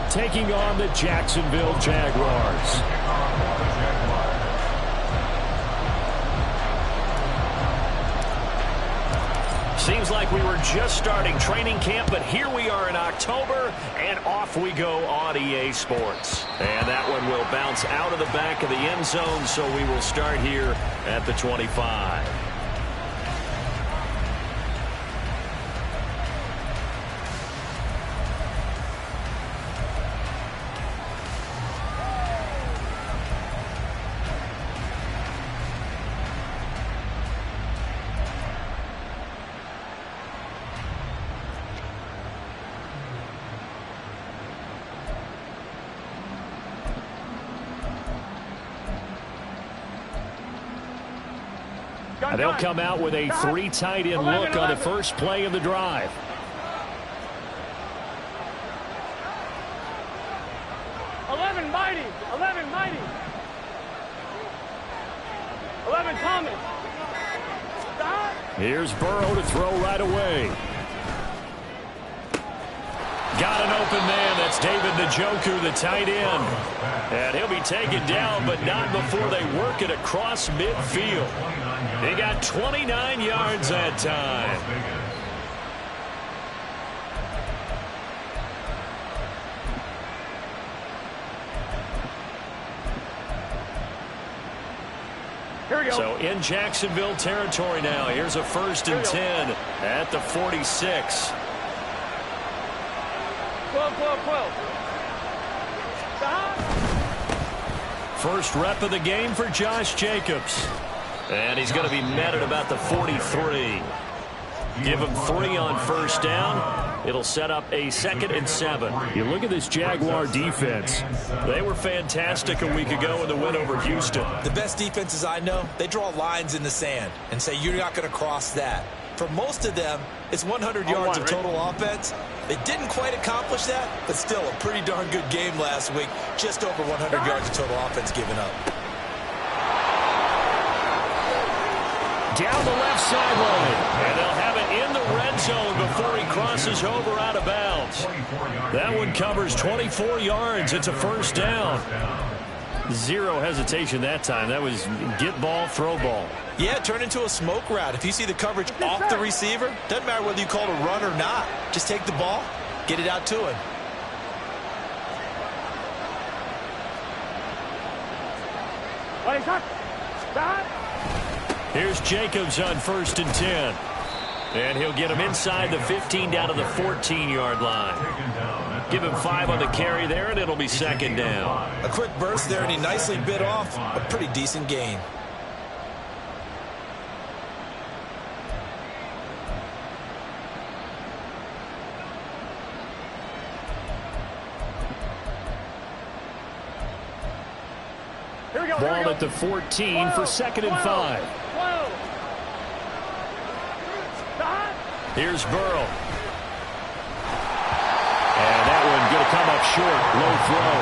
taking on the Jacksonville Jaguars. Seems like we were just starting training camp, but here we are in October, and off we go on EA Sports. And that one will bounce out of the back of the end zone, so we will start here at the 25. They'll come out with a 3 tight end look on the first play of the drive. Mighty. 11 Thomas. Stop. Here's Burrow to throw right away. Got an open man. That's David Njoku, the tight end. And he'll be taken down, but not before they work it across midfield. He got 29 yards that time. Here we go. So in Jacksonville territory now. Here's a 1st and 10 at the 46. 12. Stop. First rep of the game for Josh Jacobs. And he's going to be met at about the 43. Give him 3 on first down. It'll set up a 2nd and 7. You look at this Jaguar defense. They were fantastic a week ago in the win over Houston. The best defenses I know, they draw lines in the sand and say you're not going to cross that. For most of them, it's 100 yards of total offense. They didn't quite accomplish that, but still a pretty darn good game last week. Just over 100 yards of total offense given up. Down the left sideline. And they'll have it in the red zone before he crosses over out of bounds. That one covers 24 yards. It's a 1st down. Zero hesitation that time. That was get ball, throw ball. Yeah, turn into a smoke route. If you see the coverage off the receiver, doesn't matter whether you call it a run or not. Just take the ball, get it out to him. Here's Jacobs on 1st and 10. And he'll get him inside the 15 down to the 14-yard line. Give him 5 on the carry there, and it'll be 2nd down. A quick burst there, and he nicely bit off a pretty decent gain. Ball at the 14 for 2nd and 5. Here's Burrow. And that one going to come up short. Low throw.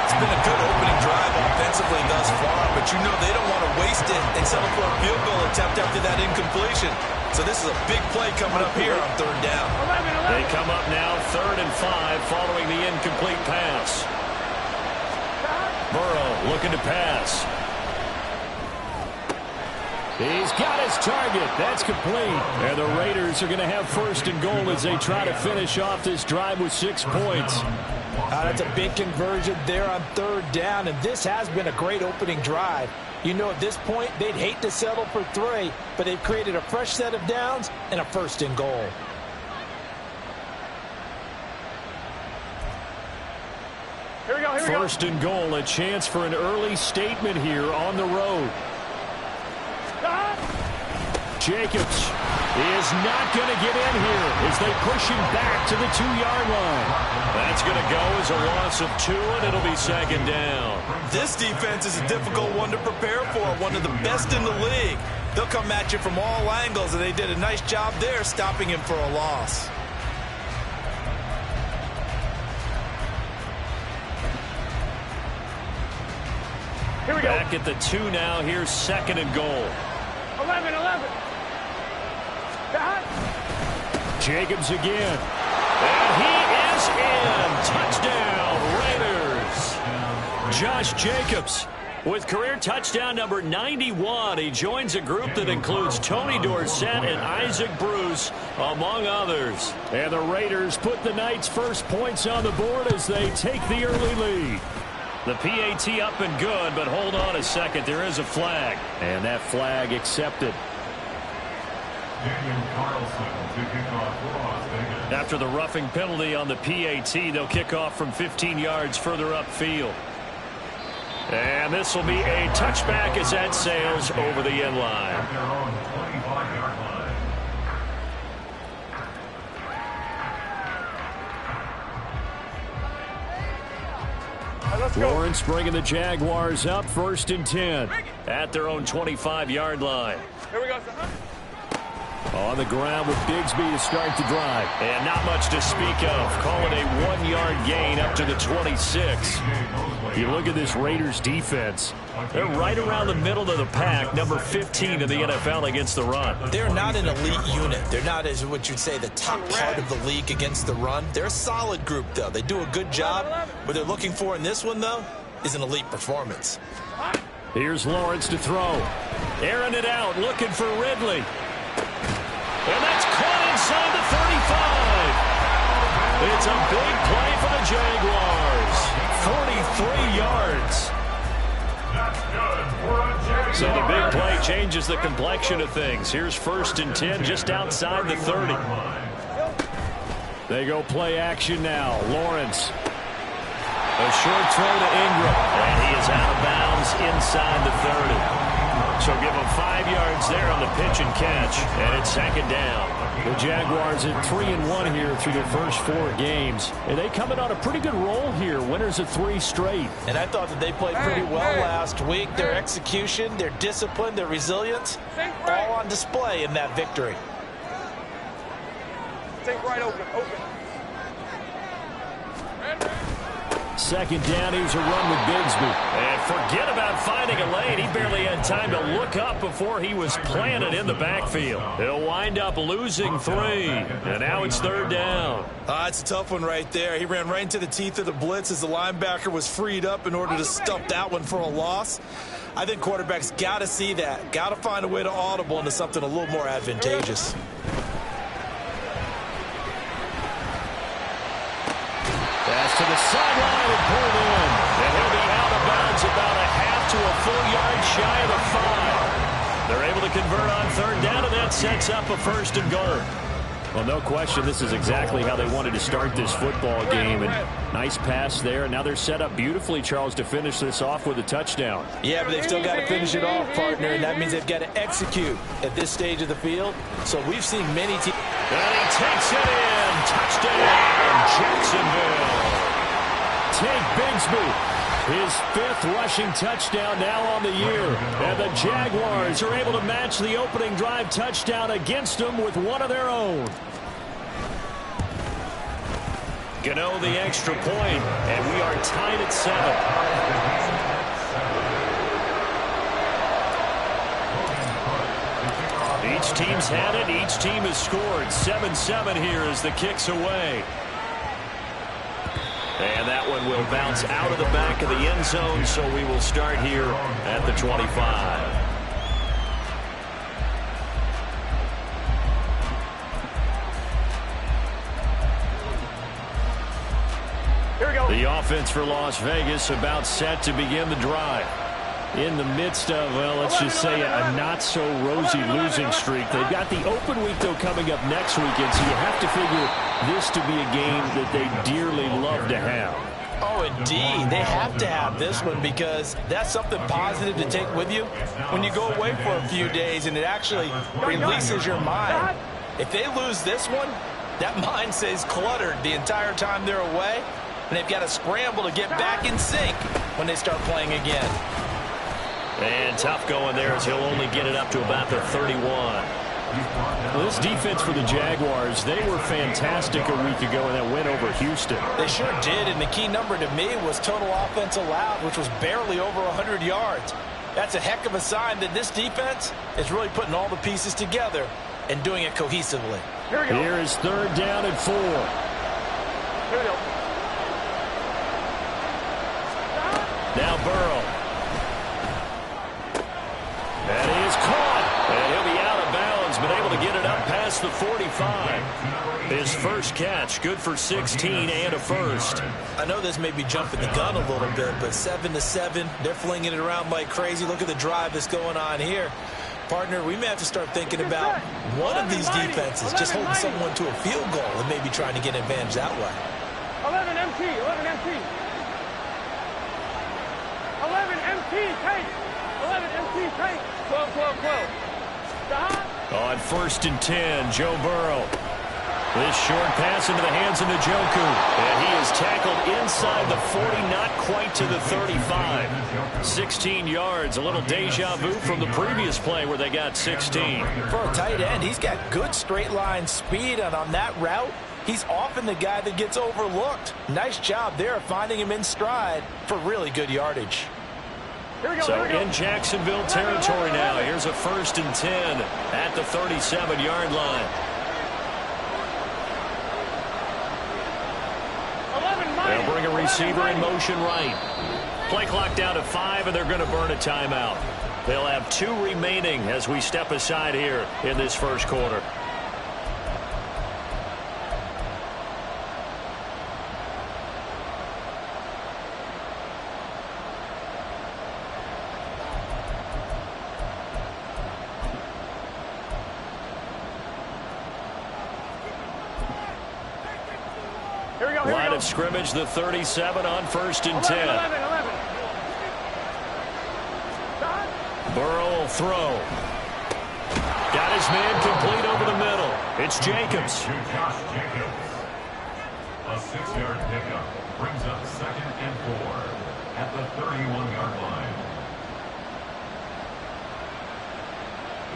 It's been a good opening drive offensively thus far, but you know they don't want to waste it and settle for a field goal attempt after that incompletion. So this is a big play coming up here on 3rd down. They come up now 3rd and 5 following the incomplete pass. Burrow looking to pass. He's got his target. That's complete. And the Raiders are going to have 1st and goal as they try to finish off this drive with 6 points. That's a big conversion there on 3rd down, and this has been a great opening drive. You know, at this point, they'd hate to settle for 3, but they've created a fresh set of downs and a 1st and goal. Here we go. 1st and goal, a chance for an early statement here on the road. Jacobs is not going to get in here as they push him back to the 2-yard line. That's going to go as a loss of 2, and it'll be 2nd down. This defense is a difficult one to prepare for, one of the best in the league. They'll come at you from all angles, and they did a nice job there stopping him for a loss. Here we go. Back at the 2 now. Here's 2nd and goal. 11. Jacobs again. And he is in. Touchdown, Josh Jacobs. With career touchdown number 91, he joins a group that includes Tony Dorsett and Isaac Bruce, among others. And the Raiders put the Knights' first points on the board as they take the early lead. The PAT up and good, but hold on a second. There is a flag. And that flag accepted. After the roughing penalty on the PAT, they'll kick off from 15 yards further upfield. And this will be a touchback as that sails over the end line. Lawrence bringing the Jaguars up 1st and 10. At their own 25-yard line. Here we go, son. On the ground with Bigsby to start the drive. And not much to speak of. Call it a 1-yard gain up to the 26. You look at this Raiders defense. They're right around the middle of the pack, number 15 in the NFL against the run. They're not an elite unit. They're not, as what you'd say, the top part of the league against the run. They're a solid group, though. They do a good job. What they're looking for in this one, though, is an elite performance. Here's Lawrence to throw. Airing it out, looking for Ridley. And that's caught inside the 35. It's a big play for the Jaguars. 43 yards. So the big play changes the complexion of things. Here's 1st and 10 just outside the 30. They go play action now. Lawrence. A short throw to Ingram. And he is out of bounds inside the 30. So give him 5 yards there on the pitch and catch, and it's 2nd down. The Jaguars at 3-1 here through their first 4 games. And they coming on a pretty good roll here. Winners of 3 straight. And I thought that they played pretty well last week. Their execution, their discipline, their resilience, all on display in that victory. Think right, open. 2nd down, here's a run with Bigsby. And forget about finding a lane. He barely had time to look up before he was planted in the backfield. He'll wind up losing 3. And now it's 3rd down. It's a tough one right there. He ran right into the teeth of the blitz as the linebacker was freed up in order to stuff that one for a loss. I think quarterbacks got to see that. Got to find a way to audible into something a little more advantageous. Pass to the sideline and pulled in. And he'll be out of bounds about a half to a full yard shy of the 5. They're able to convert on 3rd down, and that sets up a 1st and goal. Well, no question, this is exactly how they wanted to start this football game. And nice pass there. And now they're set up beautifully, Charles, to finish this off with a touchdown. Yeah, but they've still got to finish it off, partner, and that means they've got to execute at this stage of the field. So we've seen many teams. And he takes it in. Touchdown, Jacksonville. Take Bigsby. His 5th rushing touchdown now on the year. And the Jaguars are able to match the opening drive touchdown against them with one of their own. Gano the extra point, and we are tied at 7. Each team's had it. Each team has scored. 7-7 here as the kick's away. And that one will bounce out of the back of the end zone, so we will start here at the 25. Here we go. The offense for Las Vegas about set to begin the drive. In the midst of, well, let's just say a not-so-rosy losing streak. They've got the open week, though, coming up next weekend, so you have to figure this to be a game that they dearly love to have. Oh, indeed. They have to have this one because that's something positive to take with you when you go away for a few days, and it actually releases your mind. If they lose this one, that mind stays cluttered the entire time they're away, and they've got to scramble to get back in sync when they start playing again. And tough going there as he'll only get it up to about the 31. Well, this defense for the Jaguars, they were fantastic a week ago in that win over Houston. They sure did, and the key number to me was total offense allowed, which was barely over 100 yards. That's a heck of a sign that this defense is really putting all the pieces together and doing it cohesively. Here we go. Here is 3rd down and 4. Here we go. Now the 45. His first catch, good for 16 and a first. I know this may be jumping the gun a little bit, but 7-7, they're flinging it around like crazy. Look at the drive that's going on here. Partner, we may have to start thinking about one of these defenses just holding someone to a field goal and maybe trying to get an advantage that way. 11 MT, 11 MT. 11 MT, take. 11 MT, take. 12, 12, 12. Stop. On 1st and 10, Joe Burrow. This short pass into the hands of Njoku. And he is tackled inside the 40, not quite to the 35. 16 yards, a little deja vu from the previous play where they got 16. For a tight end, he's got good straight line speed, and on that route, he's often the guy that gets overlooked. Nice job there finding him in stride for really good yardage. So in Jacksonville territory now, here's a 1st and 10 at the 37-yard line. They'll bring a receiver in motion right. Play clock down to 5, and they're going to burn a timeout. They'll have 2 remaining as we step aside here in this first quarter. Line of scrimmage, the 37 on 1st and 10. 11. Burrow will throw. Got his man complete over the middle. It's Jacobs. Josh Jacobs. A 6-yard pickup brings up 2nd and 4 at the 31-yard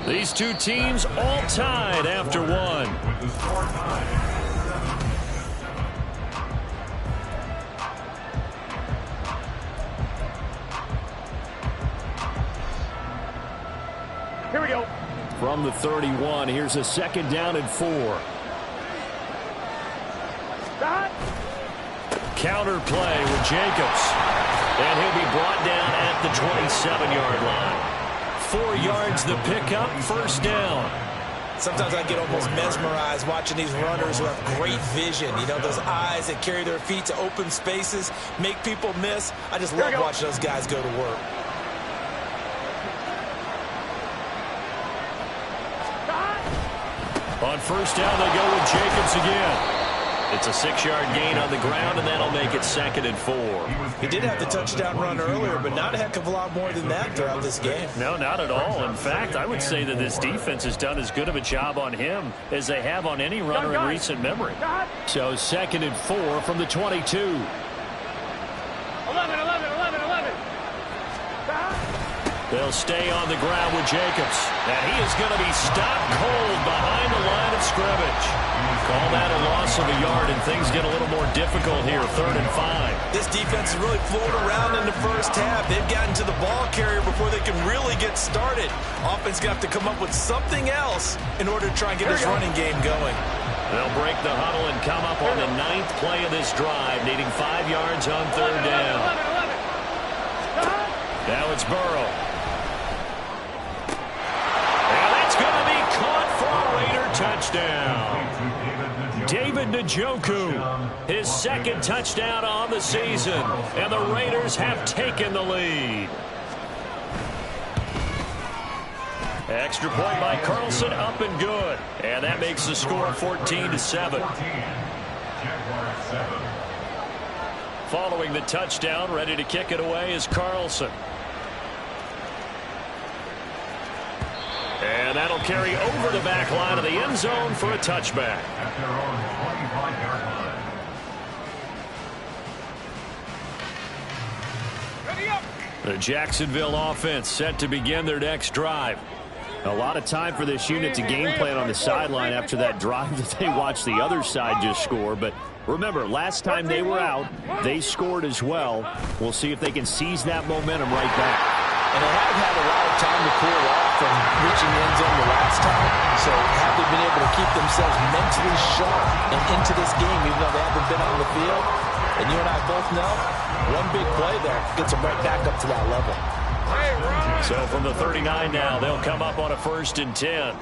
line. These two teams all tied after one. With the score tied. Here we go. From the 31, here's a 2nd down and 4. Stop. Counter play with Jacobs. And he'll be brought down at the 27-yard line. 4 yards the pickup, 1st down. Sometimes I get almost mesmerized watching these runners who have great vision. You know, those eyes that carry their feet to open spaces, make people miss. I just love watching those guys go to work. On 1st down, they go with Jacobs again. It's a 6-yard gain on the ground, and that'll make it 2nd and 4. He did have the touchdown run earlier, but not a heck of a lot more than that throughout this game. No, not at all. In fact, I would say that this defense has done as good of a job on him as they have on any runner in recent memory. So 2nd and 4 from the 22. 11. They'll stay on the ground with Jacobs. And he is going to be stopped cold behind the line of scrimmage. Call that a loss of a yard, and things get a little more difficult here, 3rd and 5. This defense has really floated around in the first half. They've gotten to the ball carrier before they can really get started. Offense going to have to come up with something else in order to try and get this running game going. They'll break the huddle and come up on the 9th play of this drive, needing 5 yards on 3rd down. Now it's Burrow. Touchdown. David Njoku, his 2nd touchdown on the season, and the Raiders have taken the lead. Extra point by Carlson, up and good, and that makes the score 14-7. Following the touchdown, ready to kick it away is Carlson. And that'll carry over the back line of the end zone for a touchback. At their own 25-yard line. Ready up. The Jacksonville offense set to begin their next drive. A lot of time for this unit to game plan on the sideline after that drive that they watched the other side just score. But remember, last time they were out, they scored as well. We'll see if they can seize that momentum right back. And they haven't had a lot of time to cool off from reaching the end zone the last time. So have they been able to keep themselves mentally sharp and into this game, even though they haven't been on the field? And you and I both know, one big play there gets them right back up to that level. So from the 39 now, they'll come up on a 1st and 10.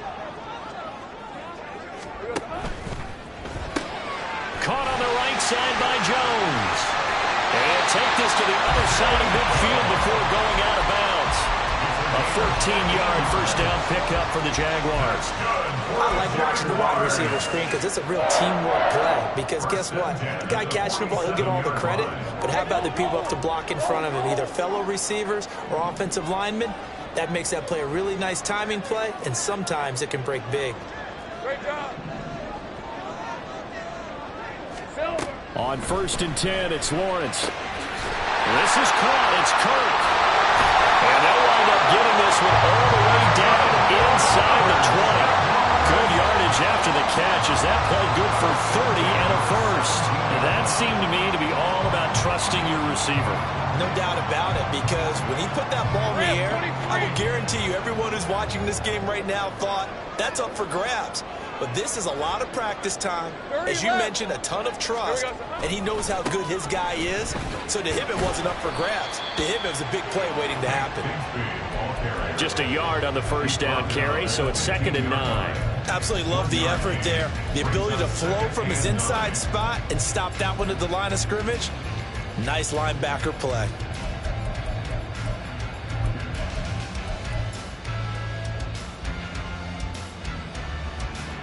Caught on the right side by Jones. And take this to the other side of midfield before going out of bounds. A 14-yard first down pickup for the Jaguars. I like watching the wide receiver screen because it's a real teamwork play. Because guess what? The guy catching the ball, he'll get all the credit. But how about the people up to block in front of him, either fellow receivers or offensive linemen? That makes that play a really nice timing play, and sometimes it can break big. Great job. On 1st and 10, it's Lawrence. This is caught. It's Kirk. And they'll wind up getting this one all the way down inside the 20. Good yardage after the catch. Is that play good for 30 and a first? And that seemed to me to be all about trusting your receiver. No doubt about it, because when he put that ball in the air, I will guarantee you everyone who's watching this game right now thought that's up for grabs. But this is a lot of practice time. As you mentioned, a ton of trust, and he knows how good his guy is. So to him, it wasn't up for grabs. To him, it was a big play waiting to happen. Just a yard on the first down carry, so it's 2nd and 9. Absolutely love the effort there. The ability to flow from his inside spot and stop that one at the line of scrimmage. Nice linebacker play.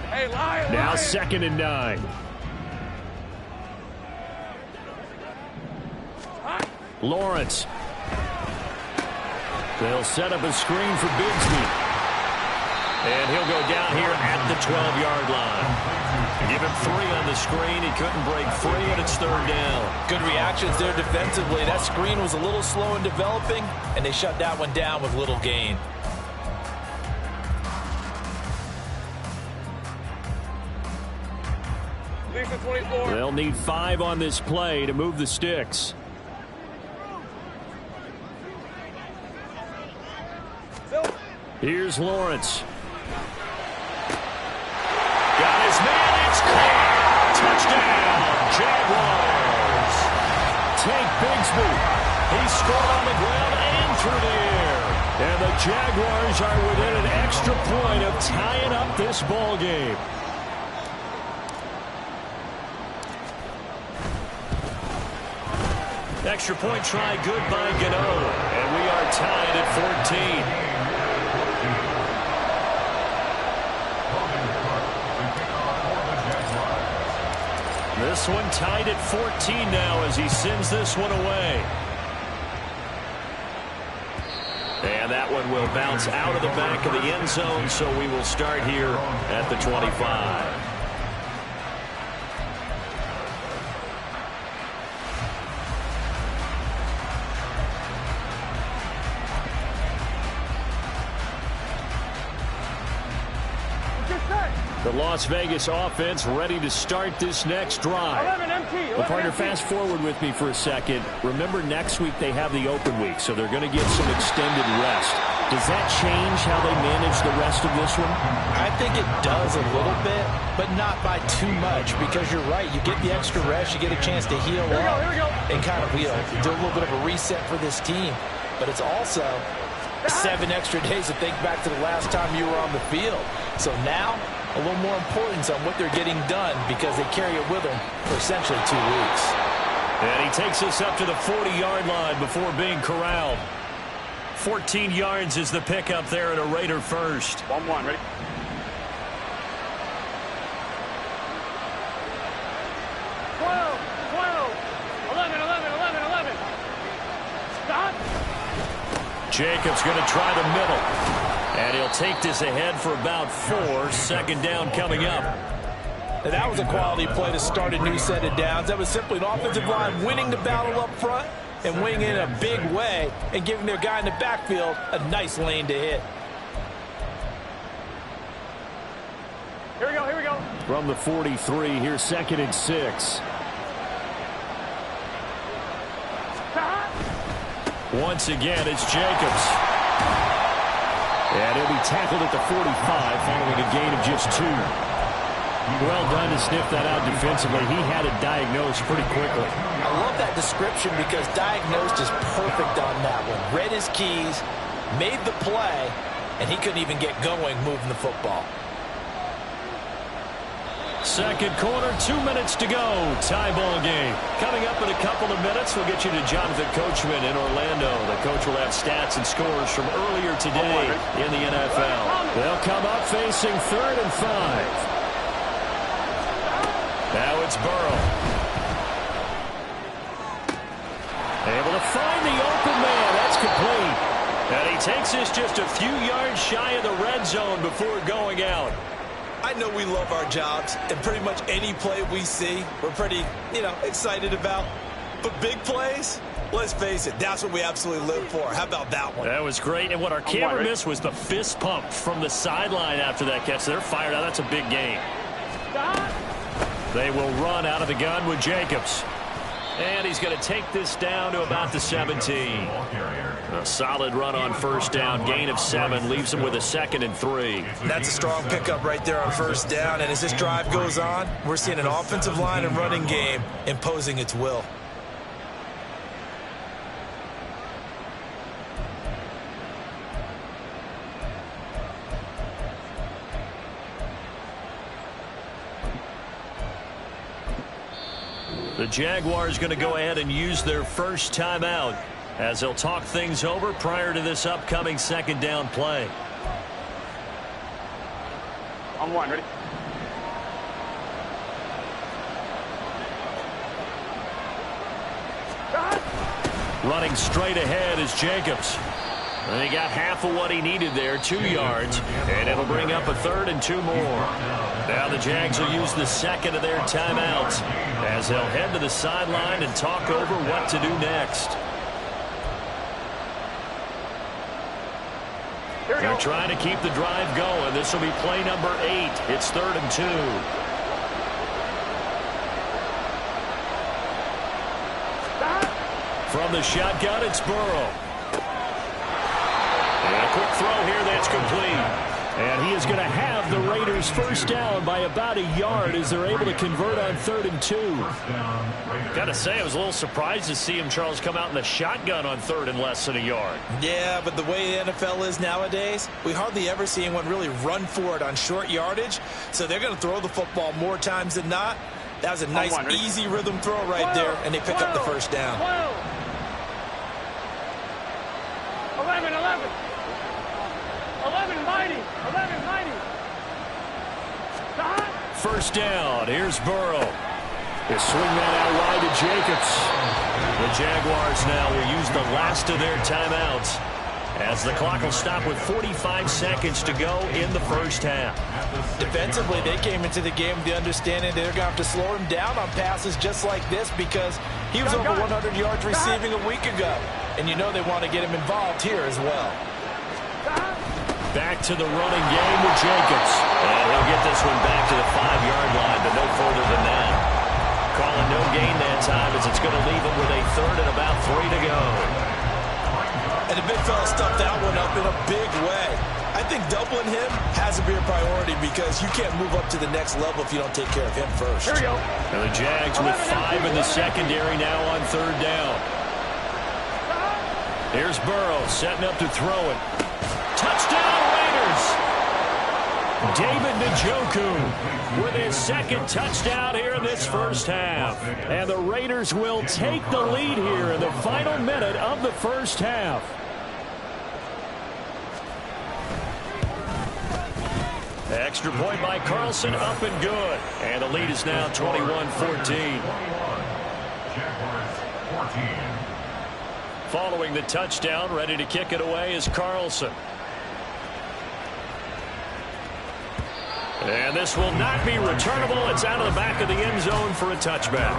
Hey, Lion. Now 2nd and 9. Lawrence. They'll set up a screen for Bigsby. And he'll go down here at the 12-yard line. Give him 3 on the screen. He couldn't break free, and it's 3rd down. Good reactions there defensively. That screen was a little slow in developing, and they shut that one down with little gain. Lisa 24. They'll need 5 on this play to move the sticks. Here's Lawrence. Got his man. It's caught. Touchdown, Jaguars. Tank Bigsby. He scored on the ground and through the air. And the Jaguars are within an extra point of tying up this ball game. Extra point try good by Gano. And we are tied at 14. This one tied at 14 now as he sends this one away. And that one will bounce out of the back of the end zone, so we will start here at the 25. The Las Vegas offense ready to start this next drive. 11 MT. Well, partner, fast forward with me for a second. Remember, next week they have the open week, so they're going to get some extended rest. Does that change how they manage the rest of this one? I think it does a little bit, but not by too much, because you're right. You get the extra rest. You get a chance to heal up and kind of do a little bit of a reset for this team. But it's also 7 extra days to think back to the last time you were on the field. So now, a little more importance on what they're getting done because they carry it with them for essentially 2 weeks. And he takes us up to the 40-yard line before being corralled. 14 yards is the pickup there and a Raider first. 1-1, ready? Jacobs going to try the middle. And he'll take this ahead for about 4. 2nd down coming up. And that was a quality play to start a new set of downs. That was simply an offensive line winning the battle up front and winning in a big way and giving their guy in the backfield a nice lane to hit. Here we go, here we go. From the 43, here's 2nd and 6. Once again, it's Jacobs. And he'll be tackled at the 45 following a gain of just 2. Well done to sniff that out defensively. He had it diagnosed pretty quickly. I love that description because diagnosed is perfect on that one. Read his keys, made the play, and he couldn't even get going moving the football. Second quarter, 2 minutes to go. Tie ball game. Coming up in a couple of minutes, we'll get you to Jonathan Coachman in Orlando. The coach will have stats and scores from earlier today in the NFL. They'll come up facing 3rd and 5. Now it's Burrow. Able to find the open man. That's complete. And he takes this just a few yards shy of the red zone before going out. I know we love our jobs, and pretty much any play we see, we're pretty, excited about. But big plays, let's face it, that's what we absolutely live for. How about that one? That was great, and what our camera missed was the fist pump from the sideline after that catch. They're fired out. That's a big gain. They will run out of the gun with Jacobs. And he's going to take this down to about the 17. A solid run on first down. Gain of 7 leaves him with a 2nd and 3. That's a strong pickup right there on first down. And as this drive goes on, we're seeing an offensive line and running game imposing its will. The Jaguars going to go ahead and use their first timeout as they'll talk things over prior to this upcoming second down play. On 1, ready? Running straight ahead is Jacobs. And he got half of what he needed there, 2 yards, and it'll bring up a 3rd and 2 more. Now the Jags will use the second of their timeouts as they'll head to the sideline and talk over what to do next. They're trying to keep the drive going. This will be play number 8. It's 3rd and 2. From the shotgun, it's Burrow. And a quick throw here that's complete. And he is going to have the Raiders first down by about a yard as they're able to convert on 3rd and 2. Got to say, I was a little surprised to see him, Charles, come out in the shotgun on 3rd and less than a yard. Yeah, but the way the NFL is nowadays, we hardly ever see anyone really run for it on short yardage. So they're going to throw the football more times than not. That was a nice, easy rhythm throw right there, and they pick up the first down. 11, 11. 11 mighty. 11 mighty. First down. Here's Burrow. They swing that out wide to Jacobs. The Jaguars now will use the last of their timeouts as the clock will stop with 45 seconds to go in the first half. Defensively, they came into the game with the understanding they're going to have to slow him down on passes just like this because he was over 100 yards receiving a week ago. And you know they want to get him involved here as well. Back to the running game with Jacobs. And he'll get this one back to the 5-yard line, but no further than that. Calling no gain that time as it's going to leave him with a 3rd and about 3 to go. And the big fella stuffed that one up in a big way. I think doubling him has to be a priority because you can't move up to the next level if you don't take care of him first. Here we go. And the Jags with 5 in the secondary now on 3rd down. Here's Burrow setting up to throw it. Touchdown Raiders! David Njoku with his 2nd touchdown here in this first half. And the Raiders will take the lead here in the final minute of the first half. Extra point by Carlson, up and good. And the lead is now 21-14. Following the touchdown, ready to kick it away is Carlson. And this will not be returnable. It's out of the back of the end zone for a touchback.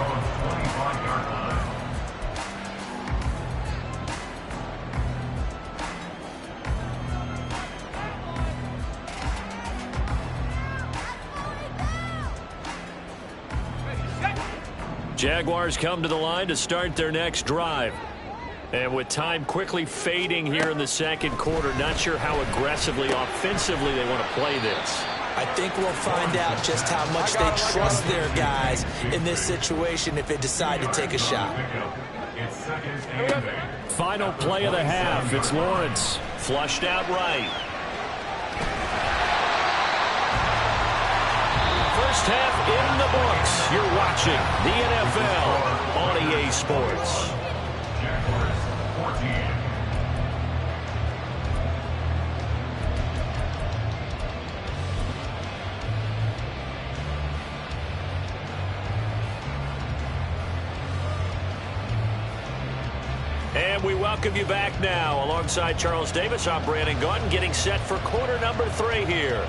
Jaguars come to the line to start their next drive. And with time quickly fading here in the second quarter, not sure how aggressively, offensively they want to play this. I think we'll find out just how much they trust their guys in this situation if they decide to take a shot. Final play of the half. It's Lawrence. Flushed out right. First half in the books. You're watching the NFL on EA Sports. Jaguars 14. And we welcome you back now. Alongside Charles Davis, I'm Brandon Gaudin, getting set for quarter number 3 here.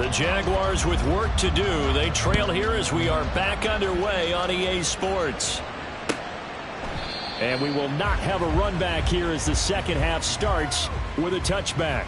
The Jaguars with work to do. They trail here as we are back underway on EA Sports. And we will not have a run back here as the second half starts with a touchback.